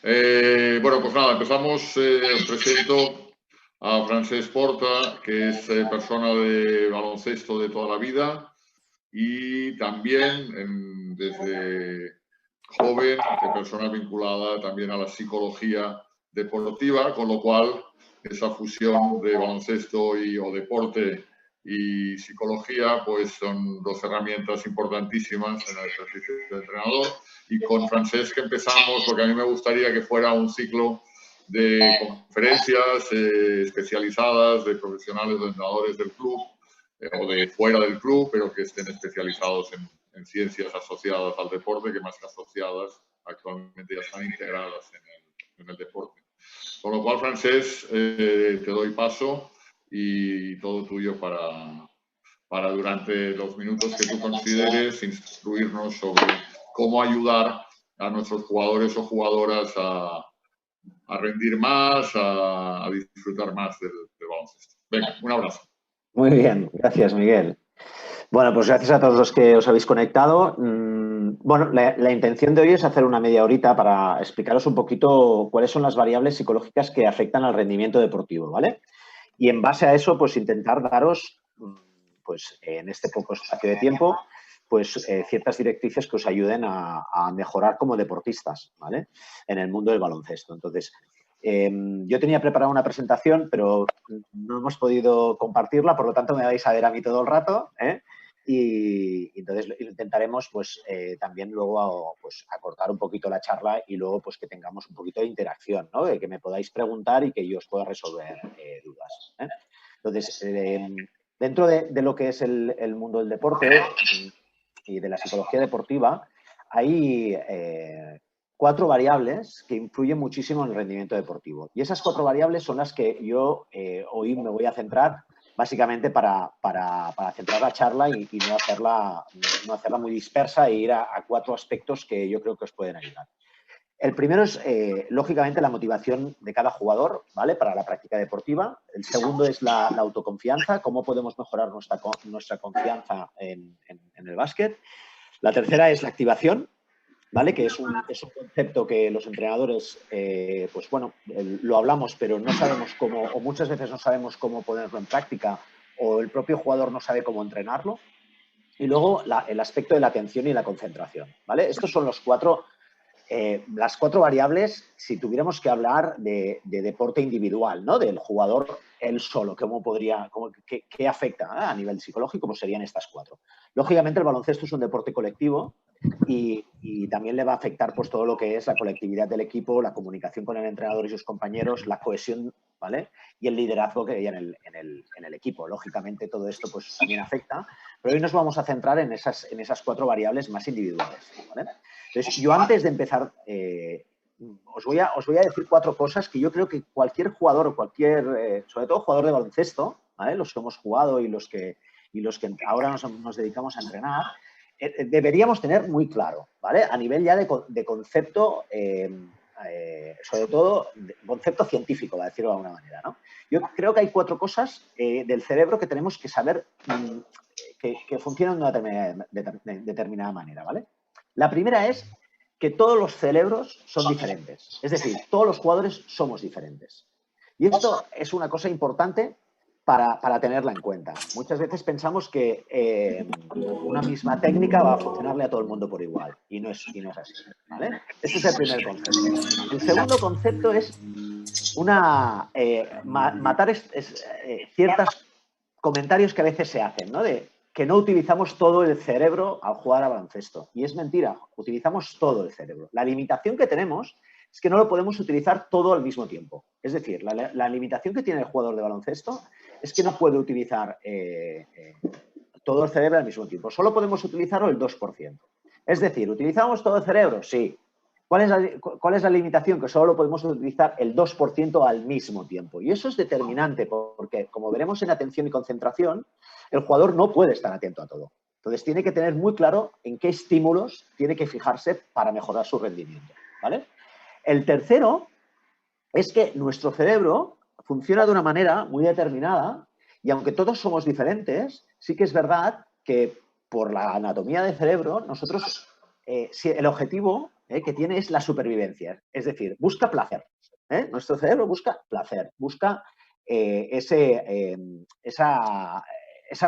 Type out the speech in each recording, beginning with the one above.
Bueno, pues nada, empezamos. Os presento a Francesc Porta, que es persona de baloncesto de toda la vida y también desde joven, persona vinculada también a la psicología deportiva, con lo cual esa fusión de baloncesto o deporte y psicología pues son dos herramientas importantísimas en el ejercicio de entrenador. Y con Francesc empezamos porque a mí me gustaría que fuera un ciclo de conferencias especializadas de profesionales o entrenadores del club o de fuera del club, pero que estén especializados en ciencias asociadas al deporte, que más que asociadas actualmente ya están integradas en el deporte. Con lo cual, Francesc, te doy paso y todo tuyo para durante los minutos que tú consideres instruirnos sobre cómo ayudar a nuestros jugadores o jugadoras a rendir más, a disfrutar más del baloncesto. Venga, un abrazo. Muy bien, gracias, Miguel. Bueno, pues gracias a todos los que os habéis conectado. Bueno, la intención de hoy es hacer una media horita para explicaros un poquito cuáles son las variables psicológicas que afectan al rendimiento deportivo, ¿vale? Y en base a eso, pues intentar daros, pues en este poco espacio de tiempo, pues ciertas directrices que os ayuden a mejorar como deportistas, ¿vale? En el mundo del baloncesto. Entonces, yo tenía preparada una presentación, pero no hemos podido compartirla, por lo tanto me vais a ver a mí todo el rato, ¿eh? Y entonces intentaremos pues también luego pues acortar un poquito la charla y luego pues que tengamos un poquito de interacción, ¿no? De que me podáis preguntar y que yo os pueda resolver dudas, ¿eh? Entonces, dentro de lo que es el mundo del deporte y de la psicología deportiva, hay 4 variables que influyen muchísimo en el rendimiento deportivo. Y esas 4 variables son las que yo hoy me voy a centrar básicamente para centrar la charla y no hacerla muy dispersa e ir a 4 aspectos que yo creo que os pueden ayudar. El primero es, lógicamente, la motivación de cada jugador, ¿vale? Para la práctica deportiva. El segundo es la autoconfianza, cómo podemos mejorar nuestra confianza en el básquet. La tercera es la activación, ¿vale? Que es un concepto que los entrenadores, pues bueno, lo hablamos, pero no sabemos cómo, o muchas veces no sabemos cómo ponerlo en práctica, o el propio jugador no sabe cómo entrenarlo. Y luego el aspecto de la atención y la concentración, ¿vale? Estos son las 4 variables, si tuviéramos que hablar de deporte individual, ¿no? Del jugador él solo, ¿qué afecta a nivel psicológico? Pues serían estas 4. Lógicamente, el baloncesto es un deporte colectivo y también le va a afectar pues todo lo que es la colectividad del equipo, la comunicación con el entrenador y sus compañeros, la cohesión, ¿vale? Y el liderazgo que hay en el equipo. Lógicamente, todo esto pues también afecta, pero hoy nos vamos a centrar en esas 4 variables más individuales, ¿vale? Entonces, yo antes de empezar, os voy a decir 4 cosas que yo creo que cualquier jugador o sobre todo jugador de baloncesto, ¿vale? Los que hemos jugado y los que ahora nos dedicamos a entrenar, deberíamos tener muy claro, ¿vale? A nivel ya de concepto, sobre todo concepto científico, para decirlo de alguna manera, ¿no? Yo creo que hay 4 cosas del cerebro que tenemos que saber que funcionan de una determinada manera, ¿vale? La primera es que todos los cerebros son diferentes. Es decir, todos los jugadores somos diferentes. Y esto es una cosa importante para tenerla en cuenta. Muchas veces pensamos que una misma técnica va a funcionarle a todo el mundo por igual. Y no es así, ¿vale? Este es el primer concepto. El segundo concepto es matar ciertos comentarios que a veces se hacen, ¿no? De que no utilizamos todo el cerebro al jugar a baloncesto. Y es mentira, utilizamos todo el cerebro. La limitación que tenemos es que no lo podemos utilizar todo al mismo tiempo. Es decir, la limitación que tiene el jugador de baloncesto es que no puede utilizar todo el cerebro al mismo tiempo. Solo podemos utilizarlo el 2%. Es decir, ¿utilizamos todo el cerebro? Sí. ¿Cuál es la limitación? Que solo podemos utilizar el 2% al mismo tiempo. Y eso es determinante porque, como veremos en atención y concentración, el jugador no puede estar atento a todo. Entonces, tiene que tener muy claro en qué estímulos tiene que fijarse para mejorar su rendimiento, ¿vale? El tercero es que nuestro cerebro funciona de una manera muy determinada y aunque todos somos diferentes, sí que es verdad que por la anatomía del cerebro, nosotros, si el objetivo que tiene es la supervivencia. Es decir, busca placer. Nuestro cerebro busca placer, busca esa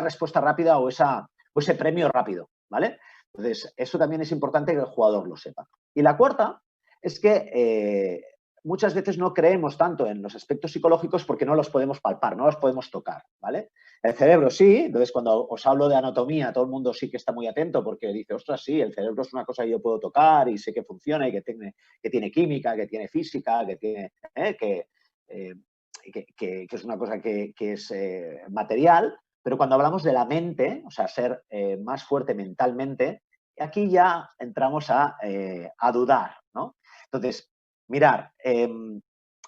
respuesta rápida o ese premio rápido, ¿vale? Entonces, eso también es importante que el jugador lo sepa. Y la cuarta es que muchas veces no creemos tanto en los aspectos psicológicos porque no los podemos palpar, no los podemos tocar, ¿vale? El cerebro sí, entonces cuando os hablo de anatomía, todo el mundo sí que está muy atento porque dice, ostras, sí, el cerebro es una cosa que yo puedo tocar y sé que funciona y que tiene química, que tiene física, que tiene... que es una cosa que es material, pero cuando hablamos de la mente, o sea, ser más fuerte mentalmente, aquí ya entramos a dudar, ¿no? Entonces, mirar,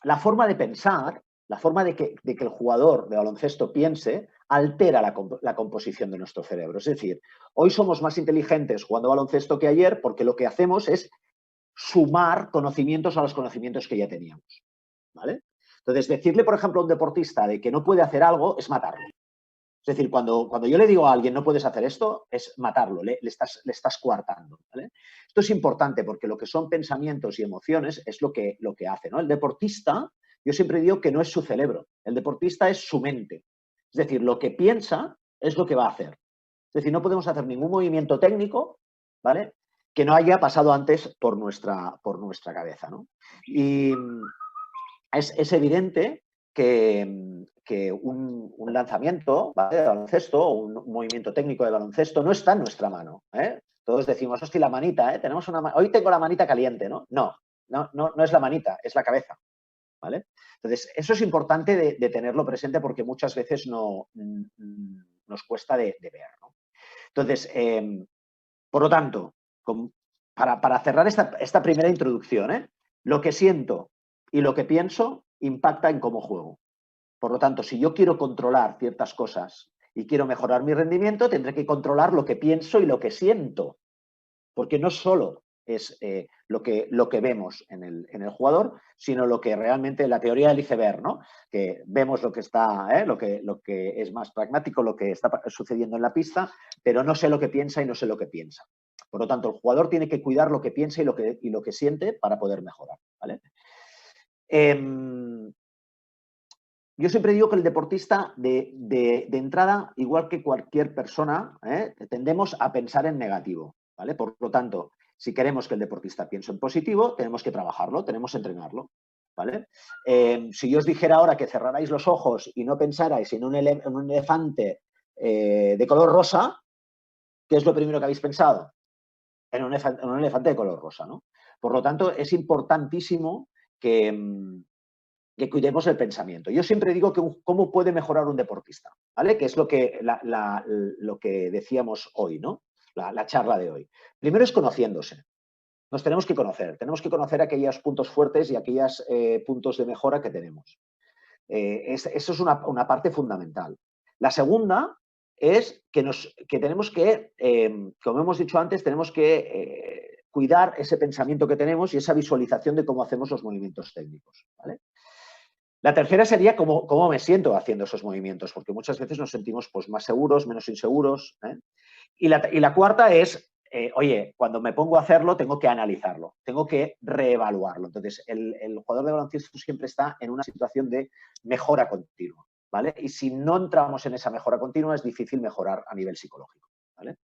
la forma de pensar, la forma de que el jugador de baloncesto piense, altera la composición de nuestro cerebro. Es decir, hoy somos más inteligentes jugando baloncesto que ayer porque lo que hacemos es sumar conocimientos a los conocimientos que ya teníamos, ¿vale? Entonces, decirle, por ejemplo, a un deportista de que no puede hacer algo es matarlo. Es decir, cuando yo le digo a alguien no puedes hacer esto, es matarlo, le estás coartando, ¿vale? Esto es importante porque lo que son pensamientos y emociones es lo que hace, ¿no? El deportista, yo siempre digo que no es su cerebro, el deportista es su mente. Es decir, lo que piensa es lo que va a hacer. Es decir, no podemos hacer ningún movimiento técnico, ¿vale?, que no haya pasado antes por nuestra cabeza, ¿no? Y es evidente que un lanzamiento, ¿vale?, de baloncesto o un movimiento técnico de baloncesto no está en nuestra mano, ¿eh? Todos decimos, hostia, la manita, tenemos hoy tengo la manita caliente, ¿no? No es la manita, es la cabeza, ¿vale? Entonces, eso es importante de tenerlo presente porque muchas veces nos cuesta de ver, ¿no? Entonces, por lo tanto, para cerrar esta primera introducción, lo que siento y lo que pienso impacta en cómo juego. Por lo tanto, si yo quiero controlar ciertas cosas y quiero mejorar mi rendimiento, tendré que controlar lo que pienso y lo que siento. Porque no solo es lo que vemos en el jugador, sino lo que realmente la teoría del iceberg, ¿no? Que vemos lo que está, lo que es más pragmático, lo que está sucediendo en la pista, pero no sé lo que piensa y no sé lo que piensa. Por lo tanto, el jugador tiene que cuidar lo que piensa y lo que siente para poder mejorar, ¿vale? Yo siempre digo que el deportista de entrada, igual que cualquier persona, tendemos a pensar en negativo, ¿vale? Por lo tanto, si queremos que el deportista piense en positivo, tenemos que trabajarlo, tenemos que entrenarlo, ¿vale? Si yo os dijera ahora que cerrarais los ojos y no pensarais en un elefante de color rosa, ¿qué es lo primero que habéis pensado? En un elefante de color rosa, ¿no? Por lo tanto, es importantísimo que cuidemos el pensamiento. Yo siempre digo que cómo puede mejorar un deportista, ¿vale? Que es lo que decíamos hoy, ¿no? La charla de hoy. Primero es conociéndose. Nos tenemos que conocer aquellos puntos fuertes y aquellos puntos de mejora que tenemos. Eso es una parte fundamental. La segunda es que tenemos que, como hemos dicho antes, tenemos que cuidar ese pensamiento que tenemos y esa visualización de cómo hacemos los movimientos técnicos, ¿vale? La tercera sería cómo me siento haciendo esos movimientos, porque muchas veces nos sentimos pues, más seguros, menos inseguros, ¿eh? Y la cuarta es, oye, cuando me pongo a hacerlo, tengo que analizarlo, tengo que reevaluarlo. Entonces, el jugador de baloncesto siempre está en una situación de mejora continua, ¿vale? Y si no entramos en esa mejora continua, es difícil mejorar a nivel psicológico, ¿vale?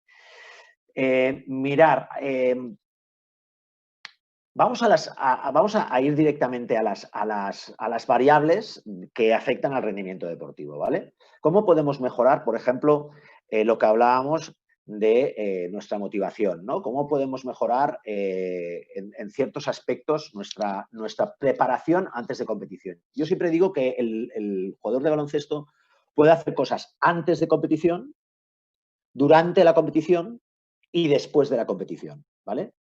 Vamos a ir directamente a las variables que afectan al rendimiento deportivo, ¿vale? ¿Cómo podemos mejorar, por ejemplo, lo que hablábamos de nuestra motivación, ¿no? ¿Cómo podemos mejorar en ciertos aspectos nuestra preparación antes de competición? Yo siempre digo que el jugador de baloncesto puede hacer cosas antes de competición, durante la competición y después de la competición, ¿vale?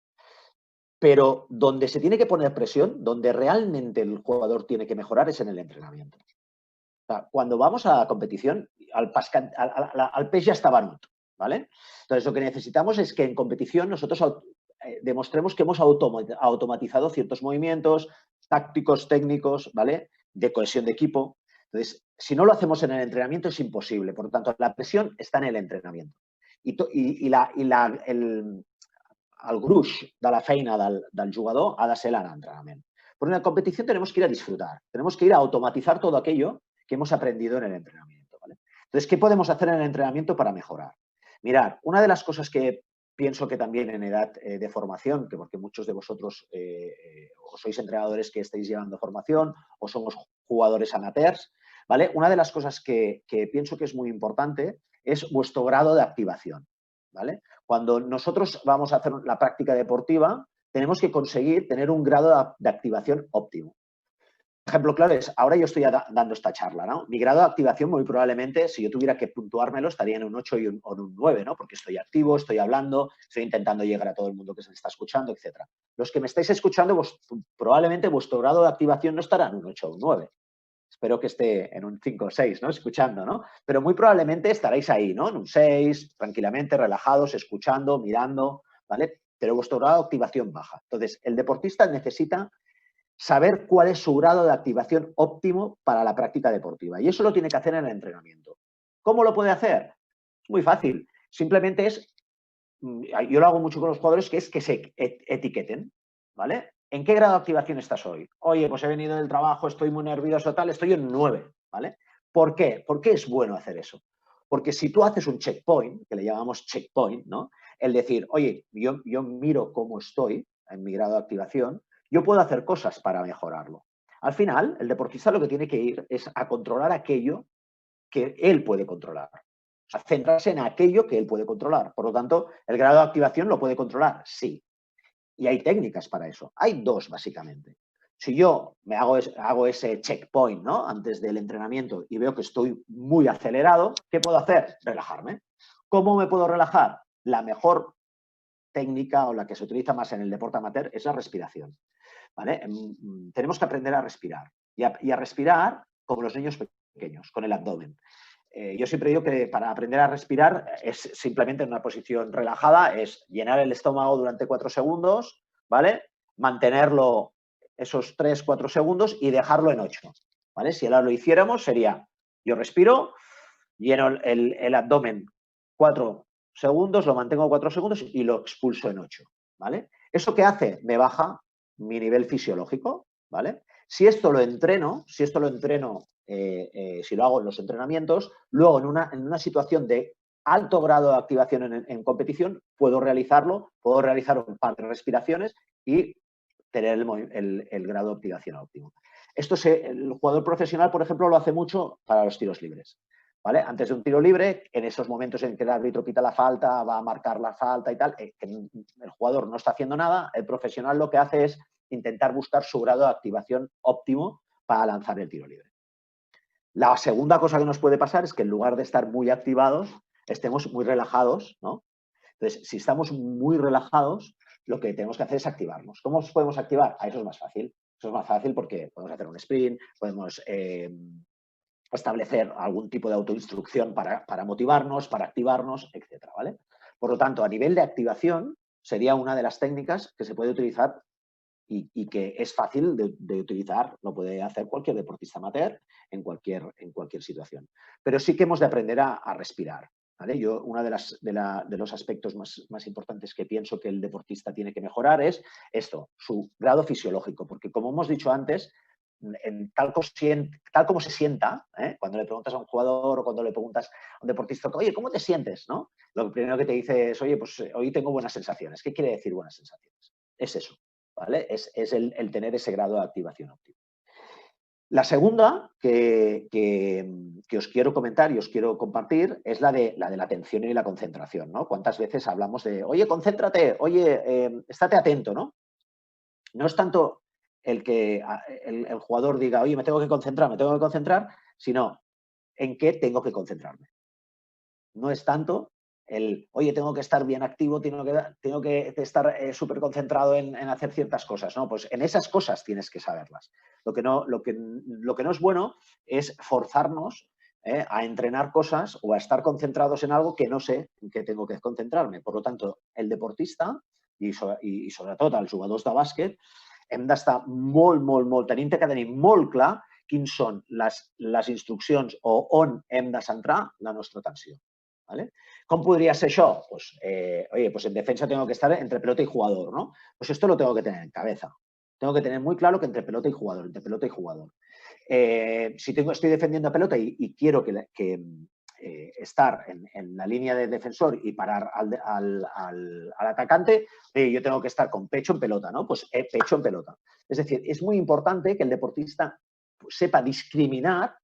Pero donde se tiene que poner presión, donde realmente el jugador tiene que mejorar es en el entrenamiento. O sea, cuando vamos a la competición, al pez ya está banut, ¿vale? Entonces, lo que necesitamos es que en competición nosotros demostremos que hemos automatizado ciertos movimientos tácticos, técnicos, ¿vale?, de cohesión de equipo. Entonces, si no lo hacemos en el entrenamiento es imposible. Por lo tanto, la presión está en el entrenamiento. el gruix de la feina del jugador ha de ser l'entrenament. Pero en la competición tenemos que ir a disfrutar, tenemos que ir a automatizar todo aquello que hemos aprendido en el entrenamiento, ¿vale? Entonces, ¿qué podemos hacer en el entrenamiento para mejorar? Mirad, una de las cosas que pienso que también en edad de formación, que porque muchos de vosotros o sois entrenadores que estáis llevando formación o somos jugadores amateurs, ¿vale? Una de las cosas que pienso que es muy importante es vuestro grado de activación, ¿vale? Cuando nosotros vamos a hacer la práctica deportiva, tenemos que conseguir tener un grado de activación óptimo. Ejemplo claro es, ahora yo estoy dando esta charla, ¿no? Mi grado de activación muy probablemente, si yo tuviera que puntuármelo, estaría en un 8 o en un 9, ¿no? Porque estoy activo, estoy hablando, estoy intentando llegar a todo el mundo que se me está escuchando, etc. Los que me estáis escuchando, probablemente vuestro grado de activación no estará en un 8 o un 9. Espero que esté en un 5 o 6, ¿no? Escuchando, ¿no? Pero muy probablemente estaréis ahí, ¿no? En un 6, tranquilamente, relajados, escuchando, mirando, ¿vale? Pero vuestro grado de activación baja. Entonces, el deportista necesita saber cuál es su grado de activación óptimo para la práctica deportiva. Y eso lo tiene que hacer en el entrenamiento. ¿Cómo lo puede hacer? Muy fácil. Simplemente es, yo lo hago mucho con los jugadores, que es que se etiqueten, ¿vale? ¿En qué grado de activación estás hoy? Oye, pues he venido del trabajo, estoy muy nervioso, tal, estoy en 9, ¿vale? ¿Por qué? ¿Por qué es bueno hacer eso? Porque si tú haces un checkpoint, que le llamamos checkpoint, ¿no? El decir, oye, yo miro cómo estoy en mi grado de activación, yo puedo hacer cosas para mejorarlo. Al final, el deportista lo que tiene que ir es a controlar aquello que él puede controlar. O sea, centrarse en aquello que él puede controlar. Por lo tanto, el grado de activación lo puede controlar, sí. Y hay técnicas para eso. Hay dos, básicamente. Si yo me hago ese checkpoint, ¿no? Antes del entrenamiento y veo que estoy muy acelerado, ¿qué puedo hacer? Relajarme. ¿Cómo me puedo relajar? La mejor técnica o la que se utiliza más en el deporte amateur es la respiración, ¿vale? Tenemos que aprender a respirar y a respirar como los niños pequeños, con el abdomen. Yo siempre digo que para aprender a respirar es simplemente en una posición relajada, es llenar el estómago durante 4 segundos, ¿vale? Mantenerlo esos 3-4 segundos y dejarlo en 8, ¿vale? Si ahora lo hiciéramos sería, yo respiro, lleno el abdomen 4 segundos, lo mantengo 4 segundos y lo expulso en 8, ¿vale? ¿Eso qué hace? Me baja mi nivel fisiológico, ¿vale? Si esto lo entreno, si lo hago en los entrenamientos, luego en una situación de alto grado de activación en competición, puedo realizar un par de respiraciones y tener el grado de activación óptimo. El jugador profesional, por ejemplo, lo hace mucho para los tiros libres, ¿vale? Antes de un tiro libre, en esos momentos en que el árbitro pita la falta, va a marcar la falta y tal, el jugador no está haciendo nada, el profesional lo que hace es intentar buscar su grado de activación óptimo para lanzar el tiro libre. La segunda cosa que nos puede pasar es que en lugar de estar muy activados, estemos muy relajados, ¿no? Entonces, si estamos muy relajados, lo que tenemos que hacer es activarnos. ¿Cómo nos podemos activar? Eso es más fácil. Eso es más fácil porque podemos hacer un sprint, podemos establecer algún tipo de autoinstrucción para motivarnos, para activarnos, etcétera, ¿vale? Por lo tanto, a nivel de activación, sería una de las técnicas que se puede utilizar y que es fácil de utilizar, lo puede hacer cualquier deportista amateur en cualquier situación. Pero sí que hemos de aprender a respirar, ¿vale? Yo, uno de los aspectos más importantes que pienso que el deportista tiene que mejorar es esto, su grado fisiológico, porque como hemos dicho antes, tal como se sienta, cuando le preguntas a un jugador o cuando le preguntas a un deportista, oye, ¿cómo te sientes? ¿No? Lo primero que te dice es, oye, pues hoy tengo buenas sensaciones. ¿Qué quiere decir buenas sensaciones? Es eso, ¿vale? Es el tener ese grado de activación óptimo. La segunda que os quiero comentar y os quiero compartir es la de la atención y la concentración, ¿no? ¿Cuántas veces hablamos de, oye, concéntrate, oye, estate atento, ¿no? No es tanto el que el jugador diga, oye, me tengo que concentrar, sino en qué tengo que concentrarme. No es tanto oye, tengo que estar bien activo, tengo que estar súper concentrado en hacer ciertas cosas, ¿no? Pues en esas cosas tienes que saberlas. Lo que no es bueno es forzarnos a entrenar cosas o a estar concentrados en algo que no sé en qué tengo que concentrarme. Por lo tanto, el deportista i sobretot els jugadors de bàsquet hem d'estar tenim que tenir molt clar quins són les instruccions o on hem de centrar la nostra atenció. ¿vale? Com podria ser això? Pues, oye, pues en defensa tengo que estar entre pelota y jugador, ¿no? Pues esto lo tengo que tener en cabeza. Tengo que tener muy claro que entre pelota y jugador, entre pelota y jugador. Si estoy defendiendo a pelota y quiero estar en la línea de defensor y parar al atacante, yo tengo que estar con pecho en pelota, ¿no? Pues pecho en pelota. Es decir, es muy importante que el deportista sepa discriminar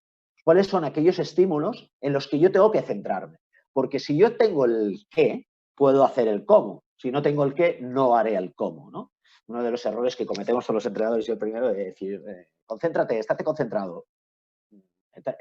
cuáles son aquellos estímulos en los que yo tengo que centrarme. Porque si yo tengo el qué, puedo hacer el cómo. Si no tengo el qué, no haré el cómo, ¿no? Uno de los errores que cometemos todos los entrenadores, yo el primero, es decir, concéntrate, estate concentrado.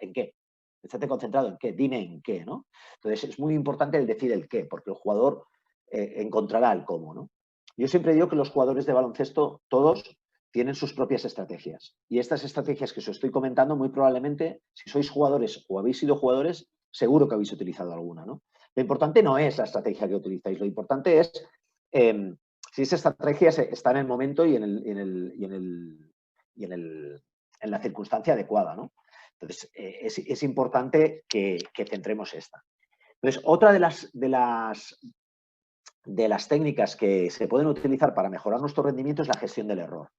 ¿En qué? Estate concentrado en qué, dime en qué, ¿no? Entonces es muy importante el decir el qué, porque el jugador encontrará el cómo, ¿no? Yo siempre digo que los jugadores de baloncesto, todos, tienen sus propias estrategias. Y estas estrategias que os estoy comentando, muy probablemente, si sois jugadores o habéis sido jugadores, seguro que habéis utilizado alguna, ¿no? Lo importante no es la estrategia que utilizáis, lo importante es si esa estrategia está en el momento y en la circunstancia adecuada, ¿no? Entonces, es importante que centremos esta. Entonces, otra de las técnicas que se pueden utilizar para mejorar nuestro rendimiento es la gestión del error.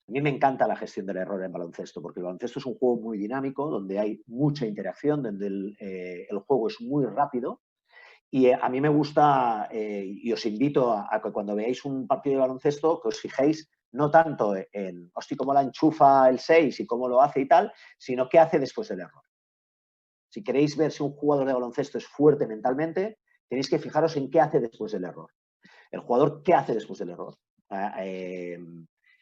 A mí me encanta la gestión del error en baloncesto, porque el baloncesto es un juego muy dinámico, donde hay mucha interacción, donde el juego es muy rápido. Y a mí me gusta, y os invito a que cuando veáis un partido de baloncesto, que os fijéis no tanto en, hostia, cómo la enchufa el 6 y cómo lo hace y tal, sino qué hace después del error. Si queréis ver si un jugador de baloncesto es fuerte mentalmente, tenéis que fijaros en qué hace después del error. El jugador, ¿qué hace después del error?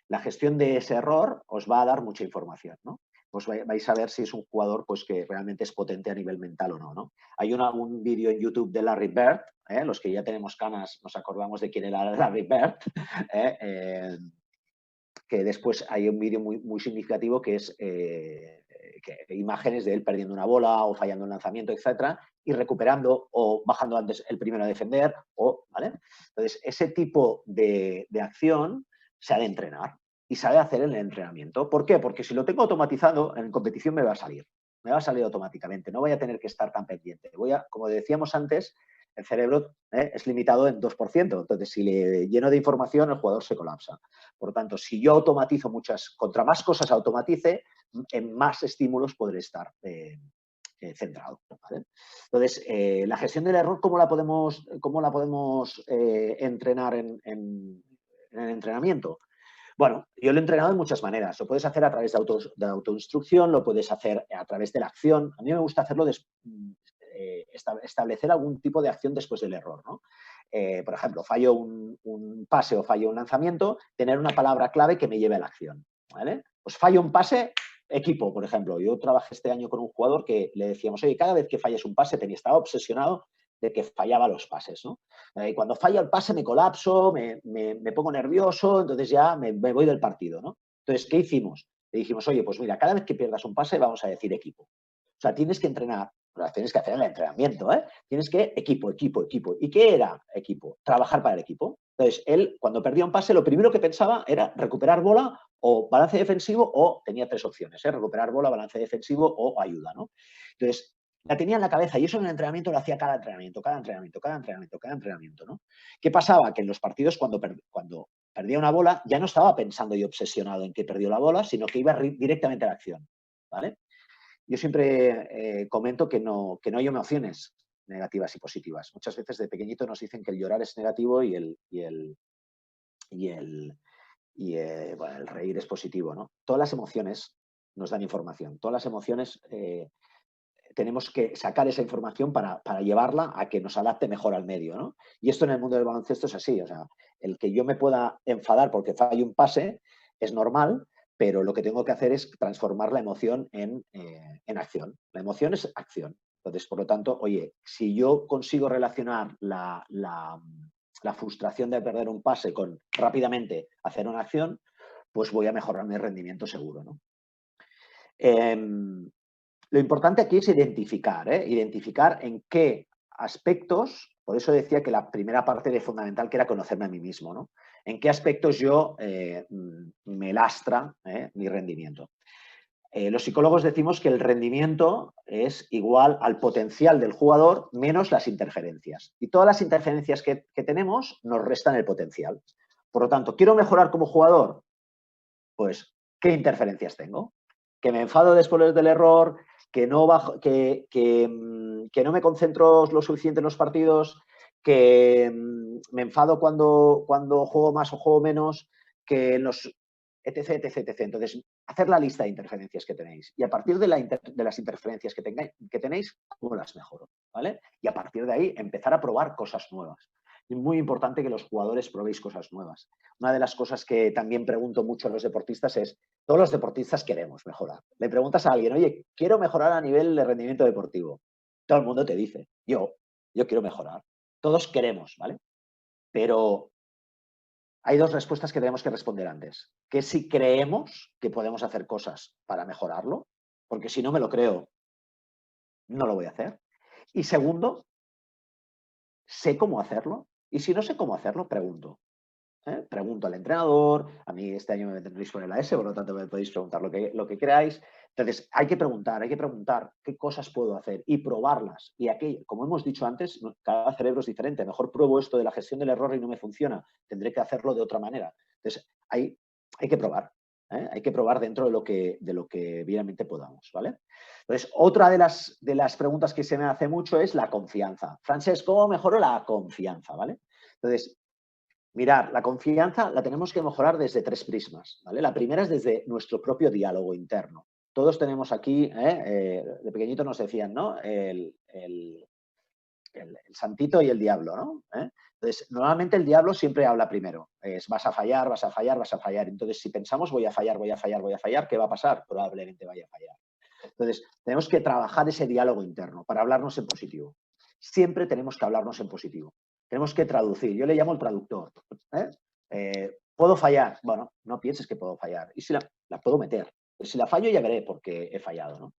La gestión de ese error os va a dar mucha información, ¿no? Pues vais a ver si es un jugador pues, que realmente es potente a nivel mental o no, ¿no? Hay un vídeo en YouTube de Larry Bird, los que ya tenemos canas nos acordamos de quién era Larry Bird, que después hay un vídeo muy, muy significativo que es imágenes de él perdiendo una bola o fallando un lanzamiento, etcétera, y recuperando o bajando antes el primero a defender, ¿vale? Entonces, ese tipo de acción se ha de entrenar y se ha de hacer en el entrenamiento. ¿Por qué? Porque si lo tengo automatizado, en competición me va a salir automáticamente, no voy a tener que estar tan pendiente. Como decíamos antes, el cerebro es limitado en 2%, entonces si le lleno de información el jugador se colapsa. Por lo tanto, si yo automatizo contra más cosas automatice, en más estímulos podré estar centrado, ¿vale? Entonces, la gestión del error, ¿cómo la podemos entrenar en el entrenamiento? Bueno, yo lo he entrenado de muchas maneras. Lo puedes hacer a través de autoinstrucción, lo puedes hacer a través de la acción. A mí me gusta hacerlo establecer algún tipo de acción después del error, ¿no? Por ejemplo, fallo un pase o fallo un lanzamiento, tener una palabra clave que me lleve a la acción, ¿vale? Pues fallo un pase, equipo, por ejemplo. Yo trabajé este año con un jugador que le decíamos, oye, cada vez que falles un pase, estaba obsesionado de que fallaba los pases, ¿no? Cuando falla el pase me colapso, me pongo nervioso, entonces ya me voy del partido, ¿no? Entonces, ¿qué hicimos? Le dijimos, oye, pues mira, cada vez que pierdas un pase vamos a decir equipo. O sea, tienes que entrenar, tienes que hacer el entrenamiento, ¿eh? Tienes que equipo. ¿Y qué era equipo? Trabajar para el equipo. Entonces, él, cuando perdía un pase, lo primero que pensaba era recuperar bola o balance defensivo, o tenía tres opciones, recuperar bola, balance defensivo o ayuda, ¿no? Entonces, la tenía en la cabeza y eso en el entrenamiento lo hacía cada entrenamiento, ¿no? ¿Qué pasaba? Que en los partidos, cuando perdía una bola, ya no estaba pensando y obsesionado en que perdió la bola, sino que iba directamente a la acción, ¿vale? Yo siempre comento que no hay emociones negativas y positivas. Muchas veces de pequeñito nos dicen que el llorar es negativo y el reír es positivo, ¿no? Todas las emociones nos dan información. Todas las emociones tenemos que sacar esa información para llevarla a que nos adapte mejor al medio, ¿no? Y esto en el mundo del baloncesto es así. O sea, el que yo me pueda enfadar porque falle un pase es normal, pero lo que tengo que hacer es transformar la emoción en acción. La emoción es acción. Entonces, por lo tanto, oye, si yo consigo relacionar la frustración de perder un pase con rápidamente hacer una acción, pues voy a mejorar mi rendimiento seguro, ¿no? Lo importante aquí es identificar en qué aspectos, por eso decía que la primera parte de fundamental que era conocerme a mí mismo, ¿no? En qué aspectos yo me lastra mi rendimiento. Los psicólogos decimos que el rendimiento es igual al potencial del jugador menos las interferencias. Y todas las interferencias que tenemos nos restan el potencial. Por lo tanto, ¿quiero mejorar como jugador? Pues, ¿qué interferencias tengo? Que me enfado después del error, que no me concentro lo suficiente en los partidos, que me enfado cuando juego más o juego menos, que en los etc, etc, etc. Entonces, hacer la lista de interferencias que tenéis y a partir de las interferencias que tenéis, ¿cómo las mejoro? ¿Vale? Y a partir de ahí, empezar a probar cosas nuevas. Es muy importante que los jugadores probéis cosas nuevas. Una de las cosas que también pregunto mucho a los deportistas es, todos los deportistas queremos mejorar. Le preguntas a alguien, oye, quiero mejorar a nivel de rendimiento deportivo. Todo el mundo te dice, yo quiero mejorar. Todos queremos, ¿vale? Pero hay dos respuestas que tenemos que responder antes. Que si creemos que podemos hacer cosas para mejorarlo, porque si no me lo creo, no lo voy a hacer. Y segundo, ¿sé cómo hacerlo? Y si no sé cómo hacerlo, pregunto. Pregunto al entrenador, a mí este año me tendréis con el AS, por lo tanto me podéis preguntar lo que queráis. Entonces, hay que preguntar qué cosas puedo hacer y probarlas. Y aquí, como hemos dicho antes, cada cerebro es diferente. Mejor pruebo esto de la gestión del error y no me funciona. Tendré que hacerlo de otra manera. Entonces, hay que probar. Hay que probar dentro de lo que realmente podamos, ¿vale? Entonces, otra de las preguntas que se me hace mucho es la confianza. Francesc, ¿cómo mejoro la confianza? ¿Vale? Entonces, mirar, la confianza la tenemos que mejorar desde tres prismas, ¿vale? La primera es desde nuestro propio diálogo interno. Todos tenemos aquí, de pequeñito nos decían, ¿no? El santito y el diablo, ¿no? Entonces, normalmente el diablo siempre habla primero. Es vas a fallar, vas a fallar, vas a fallar. Entonces, si pensamos voy a fallar, voy a fallar, voy a fallar, ¿qué va a pasar? Probablemente vaya a fallar. Entonces, tenemos que trabajar ese diálogo interno para hablarnos en positivo. Siempre tenemos que hablarnos en positivo. Tenemos que traducir. Yo le llamo el traductor. ¿Puedo fallar? Bueno, no pienses que puedo fallar. ¿Y si la puedo meter? Si la fallo ya veré por qué he fallado, ¿no?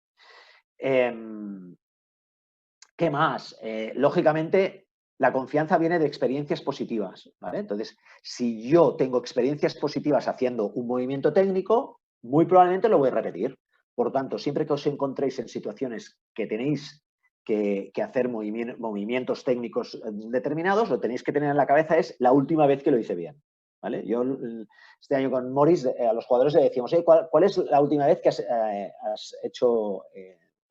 ¿Qué más? Lógicamente, la confianza viene de experiencias positivas, ¿vale? Entonces, si yo tengo experiencias positivas haciendo un movimiento técnico, muy probablemente lo voy a repetir. Por tanto, siempre que os encontréis en situaciones que tenéis que hacer movimientos técnicos determinados, lo tenéis que tener en la cabeza es la última vez que lo hice bien, ¿vale? Yo este año con Morris a los jugadores le decíamos, ¿cuál es la última vez que has hecho...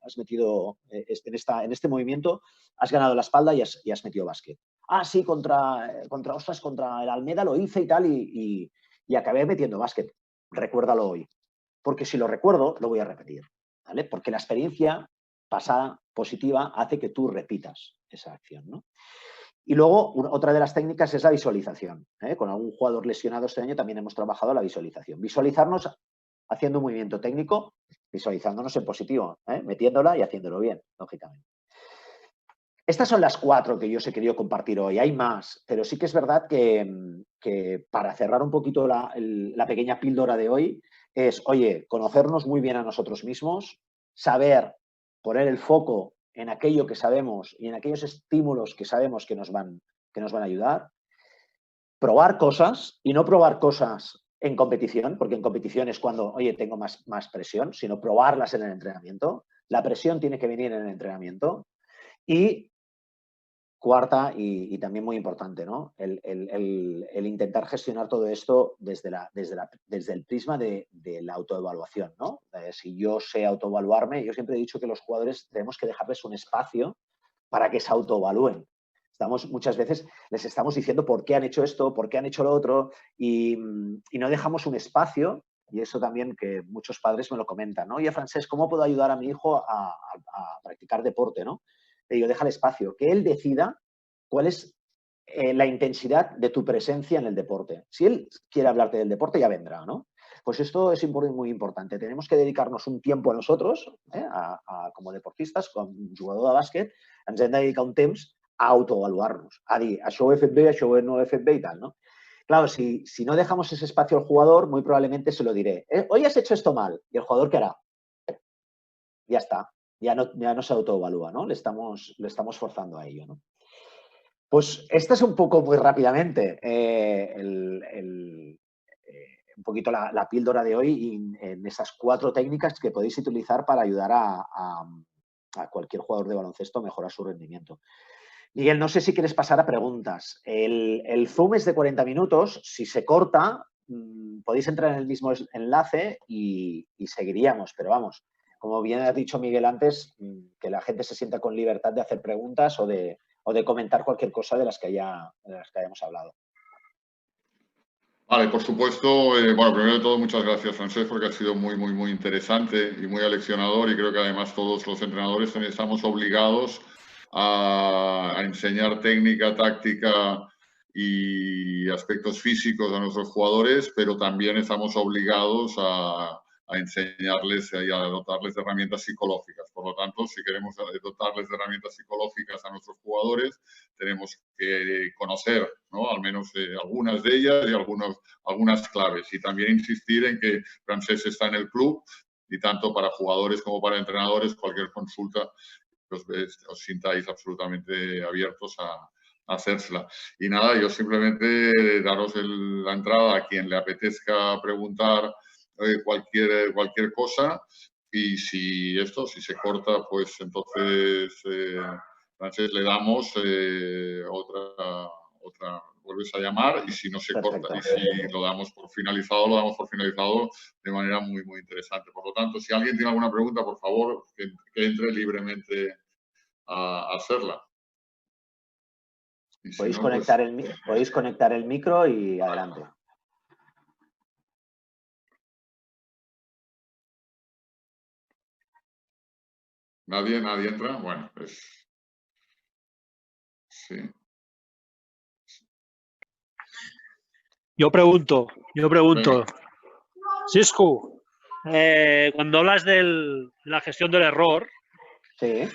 has metido en este movimiento, has ganado la espalda y has metido básquet. Ah, sí, contra el Almeda lo hice y tal y acabé metiendo básquet. Recuérdalo hoy. Porque si lo recuerdo, lo voy a repetir. ¿Vale? Porque la experiencia pasada positiva hace que tú repitas esa acción, ¿no? Y luego, otra de las técnicas es la visualización. Con algún jugador lesionado este año también hemos trabajado la visualización. Visualizarnos haciendo un movimiento técnico, visualizándonos en positivo, metiéndola y haciéndolo bien, lógicamente. Estas son las 4 que yo os he querido compartir hoy. Hay más, pero sí que es verdad que para cerrar un poquito la pequeña píldora de hoy es, oye, conocernos muy bien a nosotros mismos, saber poner el foco en aquello que sabemos y en aquellos estímulos que sabemos que nos van a ayudar, probar cosas y no probar cosas en competición, porque en competición es cuando, oye, tengo más presión, sino probarlas en el entrenamiento. La presión tiene que venir en el entrenamiento. Y cuarta, y también muy importante, ¿no? El intentar gestionar todo esto desde el prisma de la autoevaluación, ¿no? Si yo sé autoevaluarme, yo siempre he dicho que los jugadores tenemos que dejarles un espacio para que se autoevalúen. Muchas veces les estamos diciendo por qué han hecho esto, por qué han hecho lo otro, y no dejamos un espacio, y eso también que muchos padres me lo comentan, ¿no? Oye, Francesc, ¿cómo puedo ayudar a mi hijo a practicar deporte, ¿no? Le digo, deja el espacio, que él decida cuál es la intensidad de tu presencia en el deporte. Si él quiere hablarte del deporte, ya vendrá, ¿no? Pues esto es muy importante. Tenemos que dedicarnos un tiempo a nosotros, como deportistes, com jugador de bàsquet, ens hem de dedicar un temps a autoevaluar-nos, a dir, això ho he fet bé, això no ho he fet bé i tal, ¿no? Claro, si no dejamos ese espacio al jugador, muy probablemente se lo diré. Hoy has hecho esto mal. ¿Y el jugador qué hará? Ya está. Ya no se autoevalúa, ¿no? Le estamos forzando a ello, ¿no? Pues esta es un poco muy rápidamente un poquito la píldora de hoy y en esas 4 técnicas que podéis utilizar para ayudar a cualquier jugador de baloncesto a mejorar su rendimiento. Miguel, no sé si quieres pasar a preguntas. El Zoom es de 40 minutos. Si se corta, podéis entrar en el mismo enlace y seguiríamos. Pero vamos, como bien ha dicho Miguel antes, que la gente se sienta con libertad de hacer preguntas o de comentar cualquier cosa de las que hayamos hablado. Vale, por supuesto. Bueno, primero de todo, muchas gracias, Francesc, porque ha sido muy interesante y muy aleccionador, y creo que además todos los entrenadores también estamos obligados a enseñar técnica, táctica y aspectos físicos a nuestros jugadores, pero también estamos obligados a enseñarles y a dotarles de herramientas psicológicas. Por lo tanto, si queremos dotarles de herramientas psicológicas a nuestros jugadores, tenemos que conocer, ¿no?, al menos algunas de ellas y algunas claves. Y también insistir en que Francesc está en el club, y tanto para jugadores como para entrenadores, cualquier consulta os sintáis absolutamente abiertos a hacérsela. Y nada, yo simplemente daros la entrada a quien le apetezca preguntar cualquier cosa, y si se corta, pues entonces Francesc, le damos otra, vuelves a llamar, y si no se Perfecto. corta, y si lo damos por finalizado, lo damos por finalizado de manera muy interesante. Por lo tanto, si alguien tiene alguna pregunta, por favor, que entre libremente a hacerla. Y si Podéis, no, conectar pues, podéis conectar el micro y adelante. ¿Nadie entra? Bueno, pues sí. Yo pregunto. Venga. Siscu, cuando hablas de la gestión del error, Sí.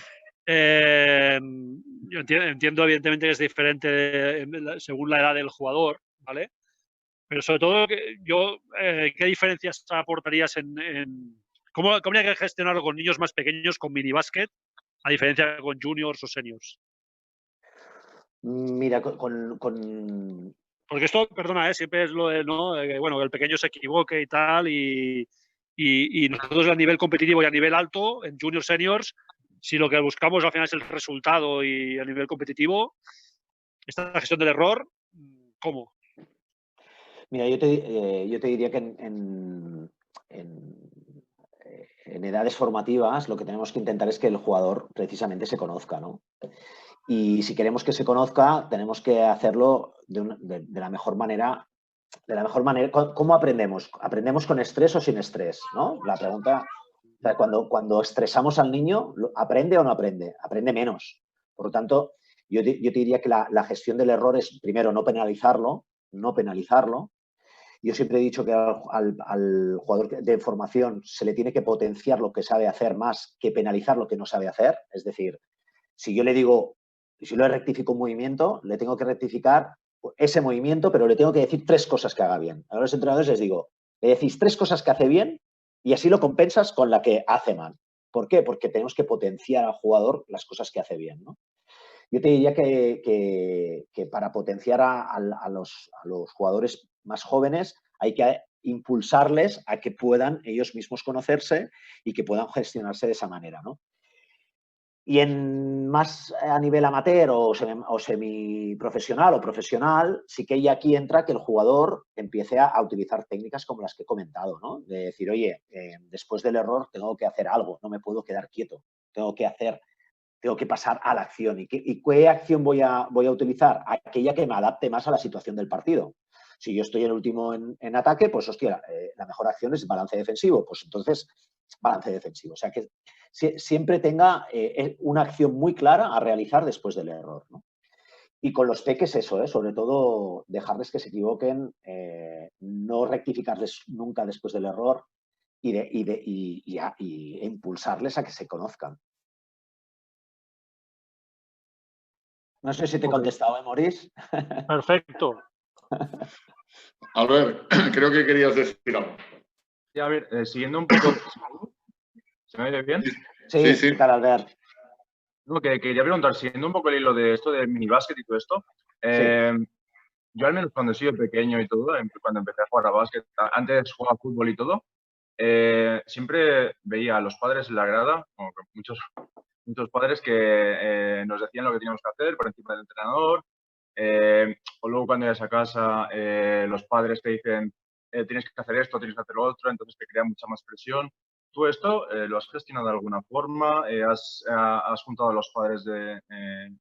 yo entiendo evidentemente que es diferente según la edad del jugador, ¿vale? Pero sobre todo, ¿qué diferencias aportarías ¿cómo habría que gestionarlo con niños más pequeños, con minibásquet, a diferencia de con juniors o seniors? Mira, Porque esto, perdona, siempre es lo de, ¿no?, bueno, que el pequeño se equivoque y tal, y nosotros a nivel competitivo y a nivel alto, en juniors, seniors, si lo que buscamos al final es el resultado y a nivel competitivo, esta gestión del error, ¿cómo? Mira, yo te diría que en edades formativas lo que tenemos que intentar es que el jugador precisamente se conozca, ¿no? Y si queremos que se conozca, tenemos que hacerlo de la mejor manera. De la mejor manera. ¿Cómo aprendemos? ¿Aprendemos con estrés o sin estrés? ¿No? La pregunta, o sea, cuando estresamos al niño, ¿aprende o no aprende? Aprende menos. Por lo tanto, yo te diría que la gestión del error es, primero, no penalizarlo. Yo siempre he dicho que al jugador de formación se le tiene que potenciar lo que sabe hacer más que penalizar lo que no sabe hacer. Es decir, si yo le digo, si le rectifico un movimiento, le tengo que rectificar ese movimiento, pero le tengo que decir 3 cosas que haga bien. A los entrenadores les digo, le decís 3 cosas que hace bien y así lo compensas con la que hace mal. ¿Por qué? Porque tenemos que potenciar al jugador las cosas que hace bien, ¿no? Yo te diría que para potenciar a los jugadores más jóvenes hay que impulsarles a que puedan ellos mismos conocerse y que puedan gestionarse de esa manera, ¿no? Y más a nivel amateur o semiprofesional o profesional, sí que ya aquí entra que el jugador empiece a utilizar técnicas como las que he comentado, ¿no? De decir, oye, después del error tengo que hacer algo, no me puedo quedar quieto, tengo que pasar a la acción. ¿Y qué acción voy a utilizar? Aquella que me adapte más a la situación del partido. Si yo estoy el último en ataque, pues hostia, la mejor acción es balance defensivo. Pues entonces, balance defensivo. O sea, que siempre tenga una acción muy clara a realizar después del error, ¿no? Y con los peques eso, sobre todo dejarles que se equivoquen, no rectificarles nunca después del error y impulsarles a que se conozcan. No sé si te he contestado, Maurice. Perfecto. Albert, creo que querías decir algo. Sí, a ver, siguiendo un poco... ¿Se me oye bien? Sí, ¿qué tal, Albert? No, que quería preguntar, siguiendo un poco el hilo de esto del minibásquet y todo esto, Sí. yo al menos cuando he sido pequeño y todo, cuando empecé a jugar a básquet, antes jugaba fútbol y todo, siempre veía a los padres en la grada, como que muchos padres que nos decían lo que teníamos que hacer por encima del entrenador, o luego cuando llegas a casa, los padres te dicen tienes que hacer esto, tienes que hacer lo otro, entonces te crea mucha más presión. ¿Tú esto lo has gestionado de alguna forma? ¿Has juntado a los padres en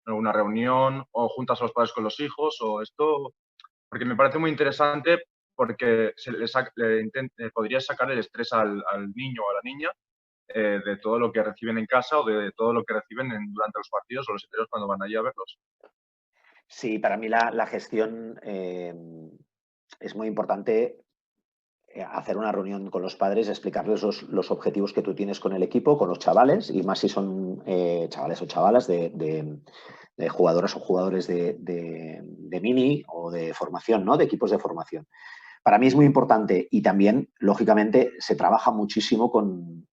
alguna reunión o juntas a los padres con los hijos? O esto, porque me parece muy interesante porque podrías sacar el estrés al niño o a la niña de todo lo que reciben en casa o de todo lo que reciben durante los partidos o los enteros cuando van allí a verlos. Sí, para mí la gestión es muy importante hacer una reunión con los padres, explicarles los objetivos que tú tienes con el equipo, con los chavales, y más si son chavales o chavalas de jugadoras o jugadores de mini o de formación, ¿no? De equipos de formación. Para mí es muy importante y también, lógicamente, se trabaja muchísimo con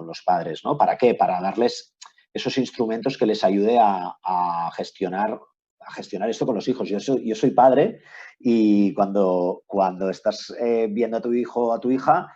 los padres, ¿no? ¿Para qué? Para darles esos instrumentos que les ayude a gestionar esto con los hijos. Yo soy padre y cuando estás viendo a tu hijo o a tu hija,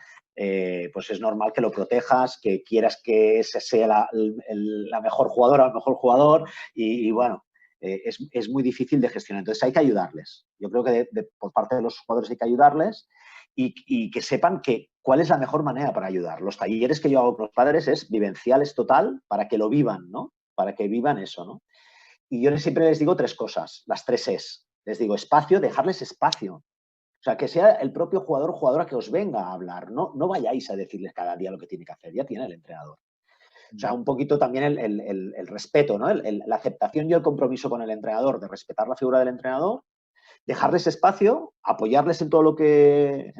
pues es normal que lo protejas, que quieras que ese sea la mejor jugadora o el mejor jugador y bueno, es muy difícil de gestionar. Entonces hay que ayudarles. Yo creo que por parte de los jugadores hay que ayudarles y que sepan cuál es la mejor manera para ayudar. Los talleres que yo hago con los padres es vivenciales total para que lo vivan, ¿no? Para que vivan eso, ¿no? Y yo siempre les digo 3 cosas, las 3 es. Les digo espacio, dejarles espacio. O sea, que sea el propio jugador o jugadora que os venga a hablar. No vayáis a decirles cada día lo que tiene que hacer, ya tiene el entrenador. O sea, un poquito también el respeto, ¿no? La aceptación y el compromiso con el entrenador, de respetar la figura del entrenador, dejarles espacio, apoyarles en todo lo que,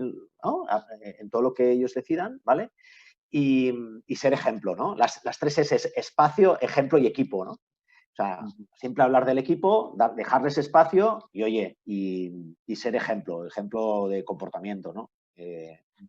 ¿no? En todo lo que ellos decidan, ¿vale? Y ser ejemplo, ¿no? Las 3 es espacio, ejemplo y equipo, ¿no? O sea, siempre hablar del equipo, dejarles espacio y, oye, y ser ejemplo de comportamiento, ¿no?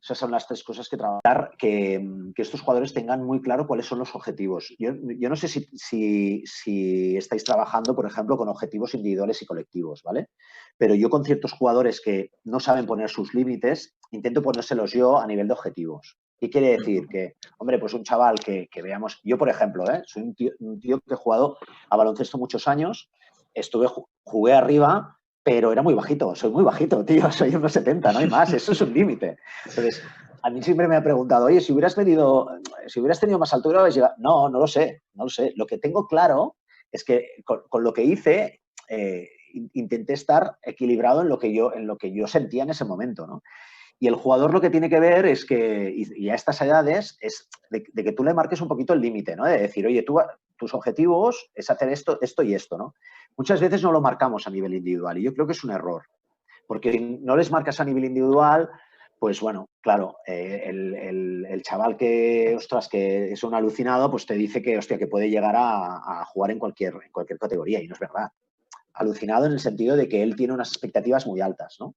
Esas son las 3 cosas que trabajar, que estos jugadores tengan muy claro cuáles son los objetivos. Yo no sé si estáis trabajando, por ejemplo, con objetivos individuales y colectivos, ¿vale? Pero yo con ciertos jugadores que no saben poner sus límites, intento ponérselos yo a nivel de objetivos. ¿Qué quiere decir? Que, hombre, pues un chaval que veamos... Yo, por ejemplo, soy un tío que he jugado a baloncesto muchos años, jugué arriba, pero era muy bajito. Soy muy bajito, tío. Soy 1,70, no hay más. Eso es un límite. Entonces, a mí siempre me ha preguntado, oye, si hubieras tenido más altura, ¿habéis llegado? No lo sé. Lo que tengo claro es que con lo que hice... intenté estar equilibrado en lo que yo sentía en ese momento, ¿no? Y el jugador lo que tiene que ver es que, y a estas edades, es de que tú le marques un poquito el límite, ¿no? De decir, oye, tus objetivos es hacer esto y esto, ¿no? Muchas veces no lo marcamos a nivel individual y yo creo que es un error, porque si no les marcas a nivel individual, pues bueno, claro, el chaval que es un alucinado, pues te dice que, hostia, que puede llegar a jugar en cualquier categoría y no es verdad. Alucinado en el sentido de que él tiene unas expectativas muy altas, ¿no?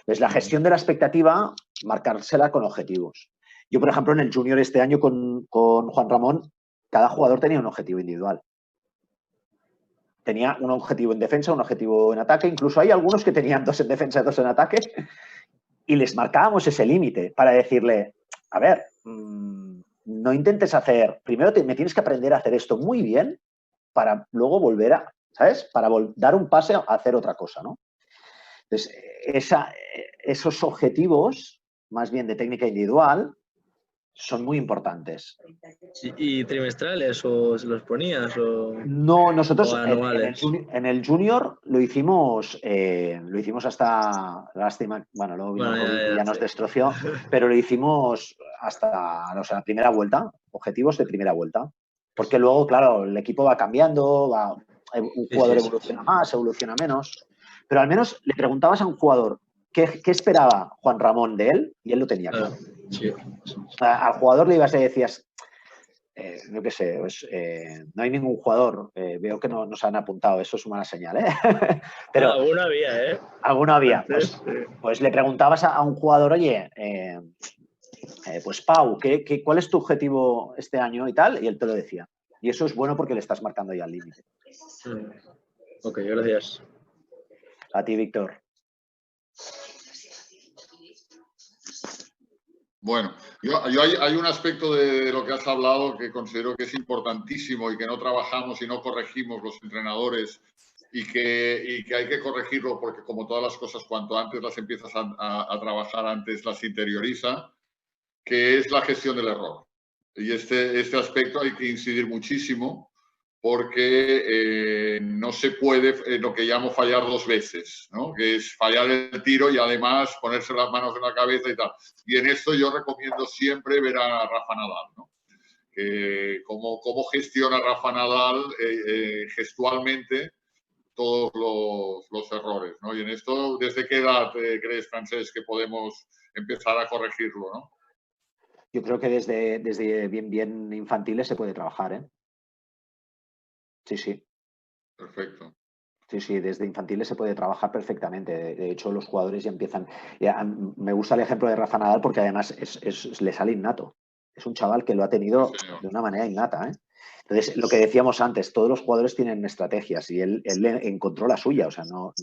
Entonces, la gestión de la expectativa, marcársela con objetivos. Yo, por ejemplo, en el Junior este año con Juan Ramón, cada jugador tenía un objetivo individual. Tenía un objetivo en defensa, un objetivo en ataque. Incluso hay algunos que tenían 2 en defensa y 2 en ataque. Y les marcábamos ese límite para decirle, a ver, no intentes hacer... Primero me tienes que aprender a hacer esto muy bien para luego volver a... ¿Sabes? Para dar un pase a hacer otra cosa, ¿no? Entonces, esos objetivos, más bien de técnica individual, son muy importantes. ¿Y trimestrales o se los ponías? No, nosotros anuales. En el Junior lo hicimos hasta, lástima, bueno, luego vino COVID y ya nos destrozó, pero lo hicimos hasta, no sé, la primera vuelta, objetivos de primera vuelta. Porque luego, claro, el equipo va cambiando, un jugador evoluciona más, evoluciona menos. Pero al menos le preguntabas a un jugador qué esperaba Juan Ramón de él y él lo tenía claro. Sí. Al jugador le ibas y decías, yo qué sé, pues, no hay ningún jugador, veo que no nos han apuntado, eso es una mala señal, ¿eh? Pero alguno había, ¿eh? Alguno había. Pues le preguntabas a un jugador, oye, pues Pau, ¿cuál es tu objetivo este año y tal? Y él te lo decía. Y eso es bueno porque le estás marcando ya el límite. Ok, gracias. A ti, Víctor. Bueno, hay un aspecto de lo que has hablado que considero que es importantísimo y que no trabajamos y no corregimos los entrenadores y que hay que corregirlo porque, como todas las cosas, cuanto antes las empiezas a trabajar, antes las interioriza, que es la gestión del error. Y este aspecto hay que incidir muchísimo porque no se puede lo que llamo fallar dos veces, ¿no? Que es fallar el tiro y además ponerse las manos en la cabeza y tal. Y en esto yo recomiendo siempre ver a Rafa Nadal, ¿no? Que cómo gestiona Rafa Nadal gestualmente todos los errores, ¿no? Y en esto, ¿desde qué edad crees, Francesc, que podemos empezar a corregirlo, ¿no? Yo creo que desde bien infantiles se puede trabajar, ¿eh? Sí, sí. Perfecto. Sí, desde infantiles se puede trabajar perfectamente. De hecho, los jugadores ya empiezan. Me gusta el ejemplo de Rafa Nadal porque además le sale innato. Es un chaval que lo ha tenido de una manera innata, ¿eh? Entonces, lo que decíamos antes, todos los jugadores tienen estrategias y él encontró la suya, o sea, no.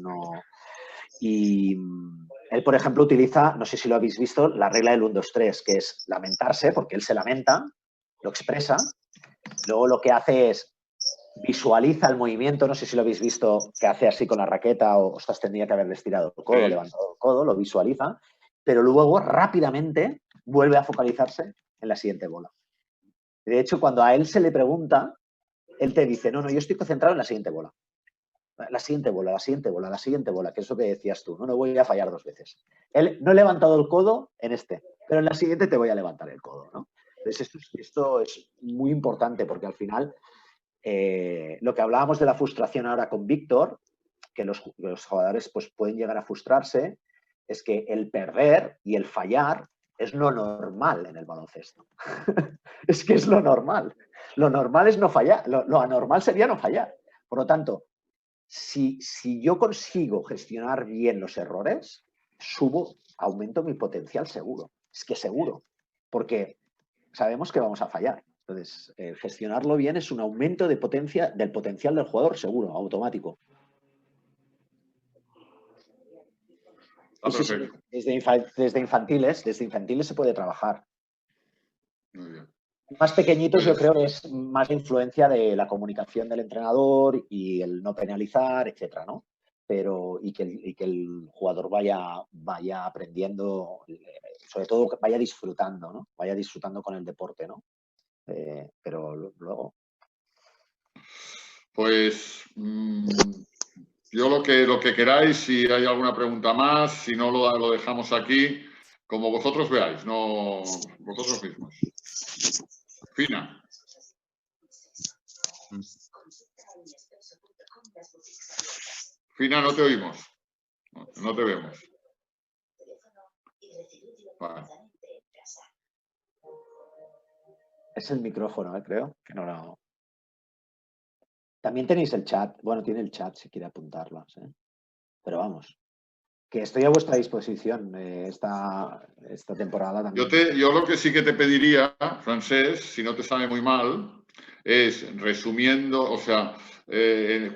Y él, por ejemplo, utiliza, no sé si lo habéis visto, la regla del 1-2-3, que es lamentarse, porque él se lamenta, lo expresa, luego lo que hace es visualiza el movimiento, no sé si lo habéis visto, que hace así con la raqueta o, ostras, tendría que haberle estirado el codo, levantado el codo, lo visualiza, pero luego rápidamente vuelve a focalizarse en la siguiente bola. De hecho, cuando a él se le pregunta, él te dice, no, yo estoy concentrado en la siguiente bola. La siguiente bola, la siguiente bola, la siguiente bola, que es lo que decías tú, no voy a fallar dos veces. Él no he levantado el codo en este, pero en la siguiente te voy a levantar el codo, ¿no? Entonces, esto es muy importante porque al final lo que hablábamos de la frustración ahora con Víctor, que los jugadores pues, pueden llegar a frustrarse, es que el perder y el fallar es lo normal en el baloncesto. Es que es lo normal. Lo normal es no fallar. Lo anormal sería no fallar. Por lo tanto, si yo consigo gestionar bien los errores, aumento mi potencial seguro. Es que seguro. Porque sabemos que vamos a fallar. Entonces, gestionarlo bien es un aumento de potencia del potencial del jugador, seguro, automático. Sí, desde infantiles se puede trabajar. Muy bien. Más pequeñitos yo creo que es más influencia de la comunicación del entrenador y el no penalizar, etcétera, ¿no? Pero y que el jugador vaya aprendiendo, sobre todo que vaya disfrutando, ¿no? Vaya disfrutando con el deporte, ¿no? Pero luego. Pues yo lo que queráis, si hay alguna pregunta más, si no lo dejamos aquí, como vosotros veáis, no vosotros mismos. Fina. Fina, no te oímos. No te vemos. Vale. Es el micrófono, creo. Que no. También tenéis el chat. Bueno, tiene el chat si quiere apuntarlos. Pero vamos, que estoy a vuestra disposición esta temporada también. Yo lo que sí que te pediría, Francesc, si no te sale muy mal, es resumiendo, o sea,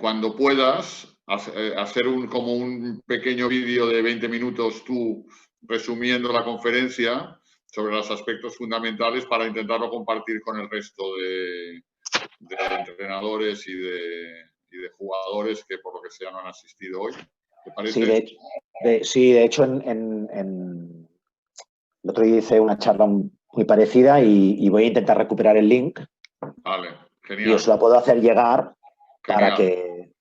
cuando puedas, hacer como un pequeño vídeo de 20 minutos tú resumiendo la conferencia sobre los aspectos fundamentales para intentarlo compartir con el resto de entrenadores y de jugadores que por lo que sea no han asistido hoy. ¿Te parece? Sí, de hecho, el otro día hice una charla muy parecida y voy a intentar recuperar el link. Vale, genial. Y os la puedo hacer llegar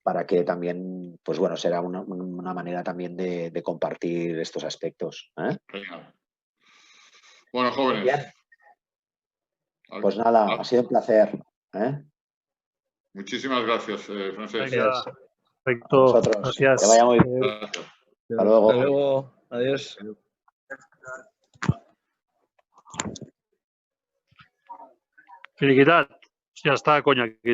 para que también, pues bueno, será una manera también de compartir estos aspectos. Genial. Bueno, jóvenes. Bien. Pues nada, ha sido un placer. Muchísimas gracias, Francesc. Gracias. Perfecto. Gracias. Que vaya muy bien. Gracias. Hasta luego. Hasta luego. Adiós. Finiquitat. Ja està, conya.